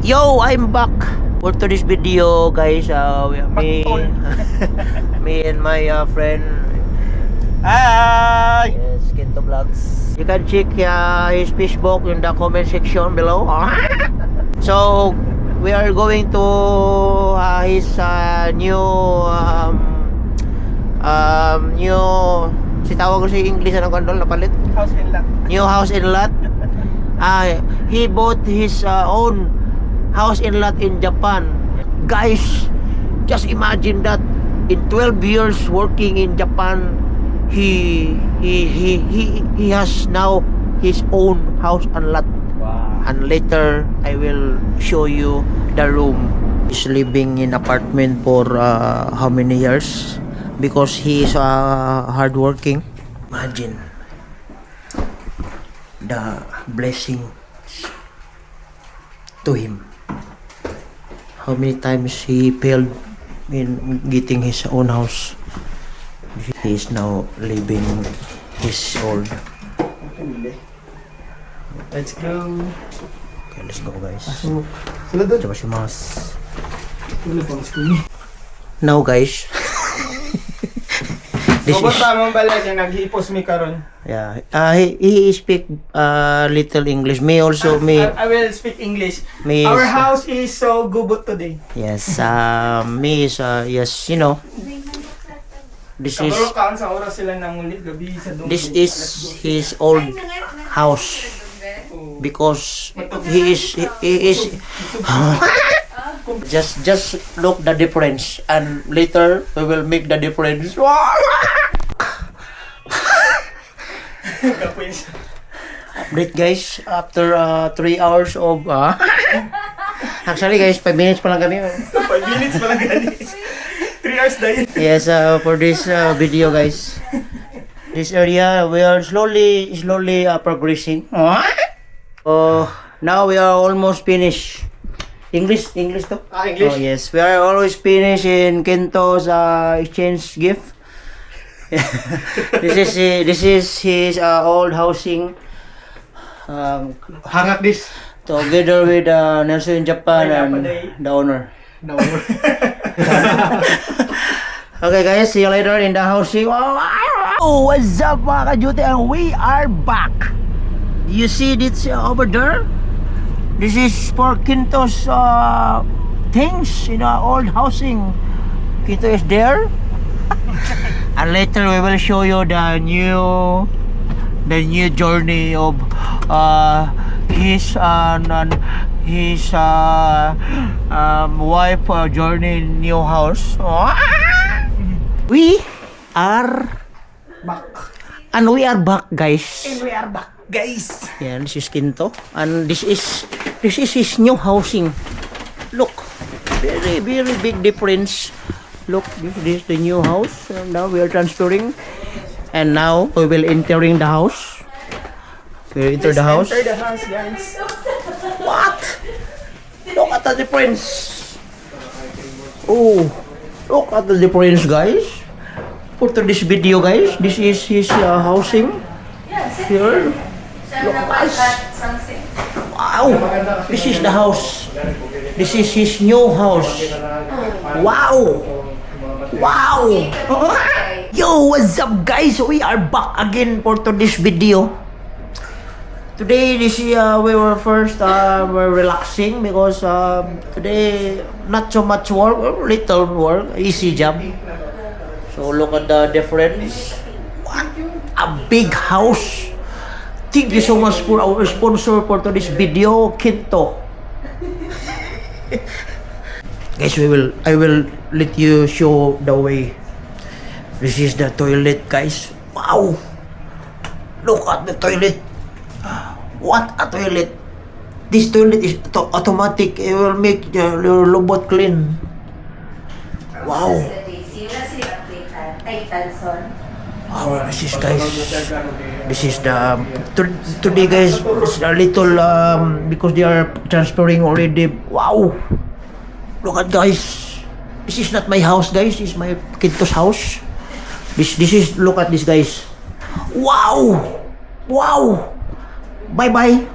Yo, I'm back for today's video, guys. Me and my friend. Hi! Yes, Kinto Vlogs. You can check his Facebook in the comment section below. So we are going to his new si tawag ko sa English anong kandol na palit? House and lot. New house in lot. He bought his own house in lot in Japan. Guys, just imagine that in 12 years working in Japan, he has now his own house and lot. Wow. And later I will show you the room. He's living in apartment for how many years? Because he is hardworking. Imagine the blessing to him. How many times he failed in getting his own house. He is now living his old. Let's go. Okay, let's go, guys. Sila doon. Itadakimasu. Wala pang school. Now, guys. This Sobot is tamang bala niya, naghipos mi karon. yeah. He speak little English. Me also me. I will speak English. Me Our is- house is so gubot today. Yes. Me is yes. You know. This is Kabalo kaon sa oras sila nangulit gabi sa dunggo. this is his old house because he is just look the difference and later we will make the difference. Kapoy siya. Update, guys, after 3 hours of actually, guys, 5 minutes pa lang kami. 5 minutes pa lang gani. 3 hours dahil. Yes, for this video, guys, this area we are slowly progressing. Now we are almost finished. English to? English. Oh yes, we are always finished in Kento's exchange gift. This is his old housing. Hangak this. Together with Nelson in Japan and the owner. No. Okay, guys, see you later in the housing. Oh, what's up, mga kajuti? And we are back. You see this over there? This is for Kinto's things in our old housing. Kinto is there. And later we will show you the new journey of his wife journey in new house. We are Back. and we are back, guys. And we are back, guys. Yeah, this is Kinto, and this is his new housing. Look, very big difference. Look, this is the new house. And now we are transferring, and now we will entering the house. We will enter the house. Enter the house, guys. What? Look at the difference. Oh, look at the difference, guys. For this video, guys, this is his housing. Here. Look, guys. Wow, this is the house. This is his new house. Wow. Wow. Yo, what's up, guys? We are back again for today's video. Today, this we were first we're relaxing because today not so much work, little work, easy job. So look at the difference. What a big house! Thank you so much for our sponsor for today's video, Kinto. Guys, I will let you show the way. This is the toilet, guys. Wow! Look at the toilet. What a toilet! This toilet is automatic. It will make your robot clean. Wow! Wow, this is, guys. This is the today, guys. It's a little because they are transferring already. Wow! Look at, guys. This is not my house, guys. This is my Kinto's house. This is, look at this, guys. Wow! Wow! Bye-bye.